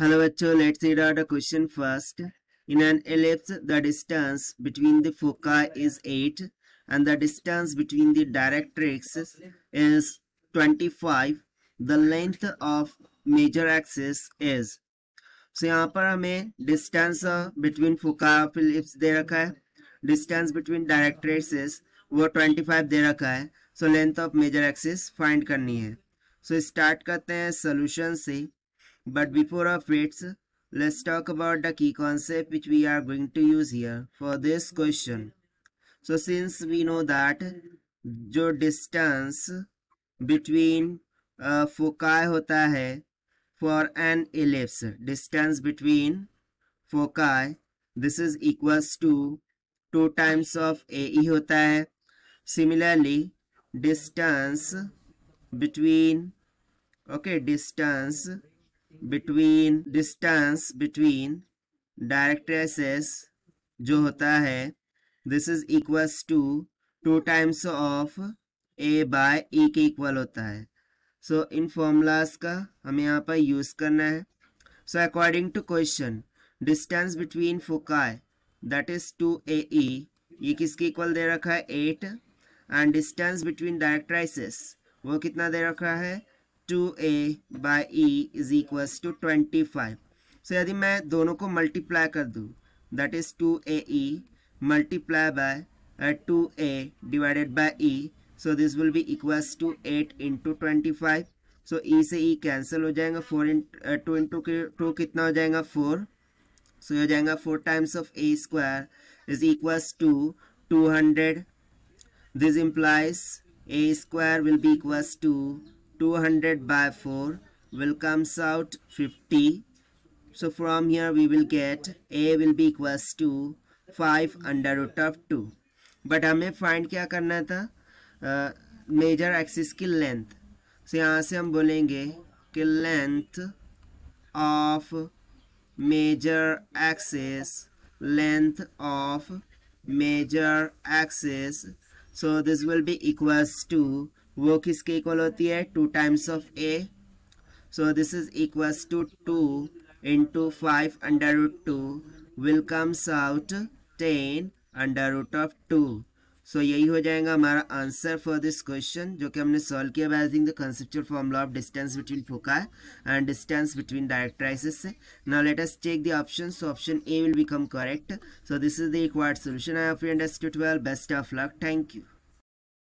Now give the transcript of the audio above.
Hello bachcho, let's read out the question first. In an ellipse, the distance between the foci is 8 and the distance between the directrix is 25. The length of major axis is. So यहाँ पर हमें distance between foci of ellipse दे रखा है. Distance between directrices वो 25 दे रखा है. So length of major axis find करनी है. So start करते हैं solution से. But before of it, let's talk about the key concept which we are going to use here for this question. So since we know that जो distance between foci होता है for an ellipse, distance between foci, this is equals to 2 times of AE होता है. Similarly, distance between directrices जो होता है this is equals to 2 times of a by e के equal होता है. So इन formulas का हमें यहाँ पर यूज करना है. So according to question, distance between foci that is 2ae, ये किसके इक्वल दे रखा है 8, and distance between directrices वो कितना दे रखा है 2a by e is equals to 25. So यदि मैं दोनों को मल्टीप्लाई कर दूँ that is 2ae multiply by 2a divided by e, so this will be equals to 8 into 25. So e से e कैंसिल हो जाएगा. 2 into 2 कितना हो जाएगा 4. So हो जाएगा 4 times of a square is equals to 200. This implies a square will be equals to 200 by 4 will comes out 50. So from here we will get a will be equals to 5 under root of 2. But हमें find क्या करना था major axis की length. So यहाँ से हम बोलेंगे कि length of major axis, so this will be equals to वो किसके इक्वल होती है 2 times of a. So this is equals to 2 into 5 under root 2 will comes out 10 under root of 2. So यही हो जाएगा हमारा आंसर फॉर दिस क्वेश्चन जो कि हमने सॉल्व किया by using the conceptual formula of distance between foci and distance between directrices से. Now let us check the option. So option A will become correct. So this is the required solution. I hope you understood well. Best of luck. Thank you.